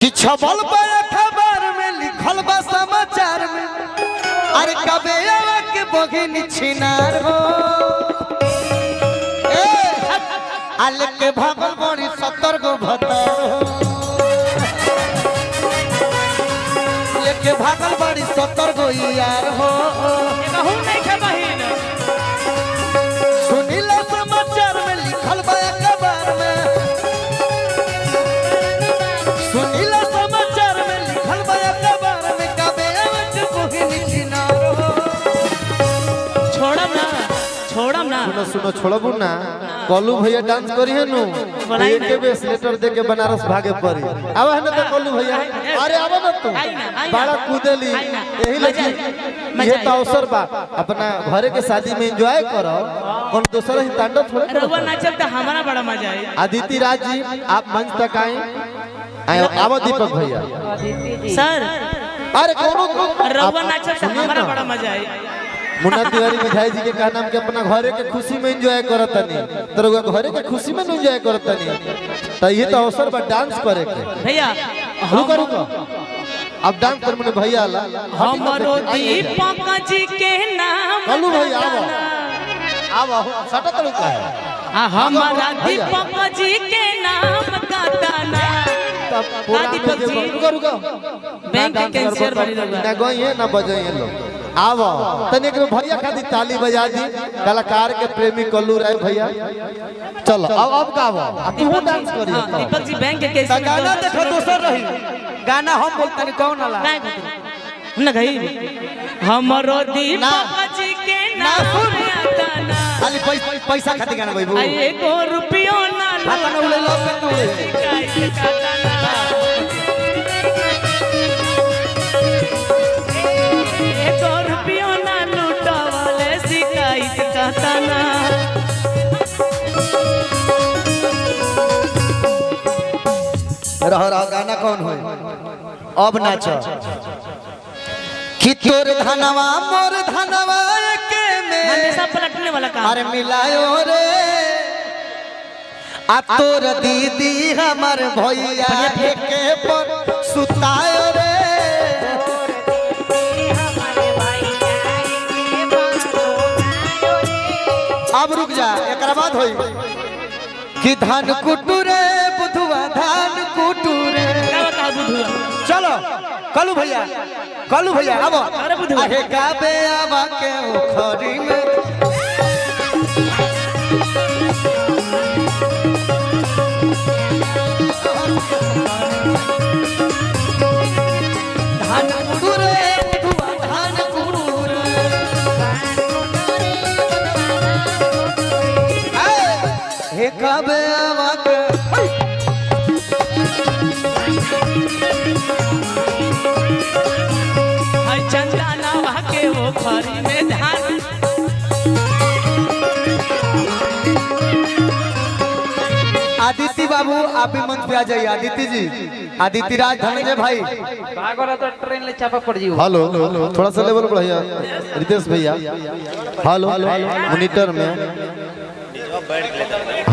कि छबल पर खबर में लिखल बा समाचार में अरे कबे के बगिन छिनार हो आले के भागल बड़ी 70 गो भतार हो लेके भागल बड़ी 70 गो यार हो कहूं नहीं के बहिन सुनीला समाचार में लिखल बा खबर में सुनीला समाचार में लिखल बा खबर में कबे के बगिन छिनार हो छोड़म ना सुनो सुनो छोड़बू ना कलू भैया डांस करी है नु एक बेस लेटर दे के बनारस भागे पड़ी आवा है ना तो कलू भैया अरे आवा ना तू बड़ा कूदेली यही लगी ये तो अवसर बा अपना घरे के शादी में एंजॉय करो कौन दूसरा ही तांडव थोड़े रउआ नाचब त हमारा बड़ा मजा आई। आदित्य राज जी आप मंच तक आए आवा दीपक भैया सर अरे कौन रउआ नाचब त हमारा बड़ा मजा आई। मुन्ना तिवारी मिठाई जी के कहा नाम के अपना घरे के खुशी में एंजॉय करतनी तोरा घरे के खुशी में एंजॉय करतनी तो ये तो अवसर बा डांस करे के भैया रुको रुको अब डांस कर मने भैया ला हमरो दीपक जी के नाम कलू भैया आओ सटा तो रुका है हमारा दीपक जी के नाम का ताना तब पूरा दीपक जी रुको रुको बैंक के कैंसियर बनी रहुआ ना गई है ना बजाई है लोग आओ तने के भैया खाली ताली बजा दी कलाकार के प्रेमी कल्लू राय भैया चलो अब का आओ तू डांस करी हां दीपक जी बैंक के कैंसियर गाना देखो दोसर रही गाना हम बोलतनी कौन वाला ना गई हमरो दीपक जी के नाम ताना खाली पैसा खातिर गाना गइबू एको रुपयो ना हाथ न उले लो पे एको रुपयो ना लूटवाले शिकायत का ताना रह गाना कौन होय अब नाच कि तोर धनवा मोर धनवा के में हमेशा पलटने वाला काम अरे मिलायो रे आ तोर दीदी हमर भैया के पर सुतायो रे अब रुक जा एकरा बाद होई कि धान कुटुरे बुधवा धान कुटुरे क्या बता बुधुआ चलो कलू भैया अब अरे बुधवा अहे गाबे आवा के ओखरी में धान कुटुरे बुधवा धान कुटुरे हे गाबे आवा के हाय चंदा नावा के वो खरी में धान आदित्य बाबू आप भी मंच पे आ जाइए आदित्य जी आदित्य राज धनंजय भाई भागोरा तो ट्रेन ले चापा पड़ जी हेलो थोड़ा सा लेवल बढ़ाइए रितेश भैया हेलो मॉनिटर में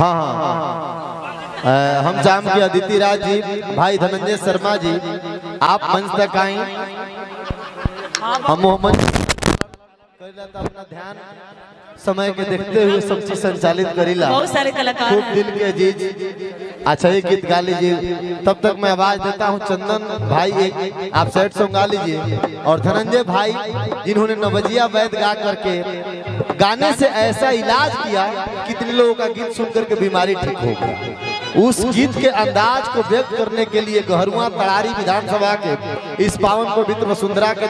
हाँ हाँ हम जाम के आदित्य राज जी भाई धनंजय शर्मा जी आप मंच तक आए हम मोहम्मद अपना ध्यान समय के देखते हुए सब चीज संचालित करीला बहुत सारे कलाकार खूब हैं। दिल के अजीज अच्छा ये गीत गा लीजिए तब तक मैं आवाज देता हूँ चंदन भाई एक आप सेट सॉन्ग गा लीजिए और धनंजय भाई जिन्होंने नवजिया वैद गा करके गाने से ऐसा इलाज किया कितने लोगों का गीत सुन करके बीमारी ठीक हो गई उस गीत के अंदाज को व्यक्त करने के लिए गहरुआ तड़ारी विधानसभा के इस पावन पवित्र वसुंधरा के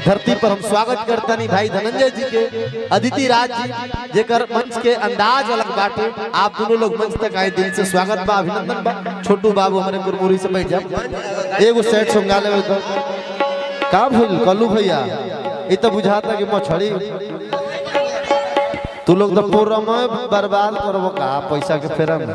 धरती पर हम स्वागत करते नहीं भाई धनंजय जी के अदिति राज जी जेकर मंच के अंदाज अलग बाटे आप दोनों लोग मंच तक आए दिल से स्वागत बा अभिनंदन बा छोटू बाबू हमारे गुरमुरी से बैठ जा एगो सेट सुंगा ले का भूल कल्लू भैया ये तो बुझाता कि मछड़ी तू लोग तो पूरा में बर्बाद करबो का पैसा के फेरा में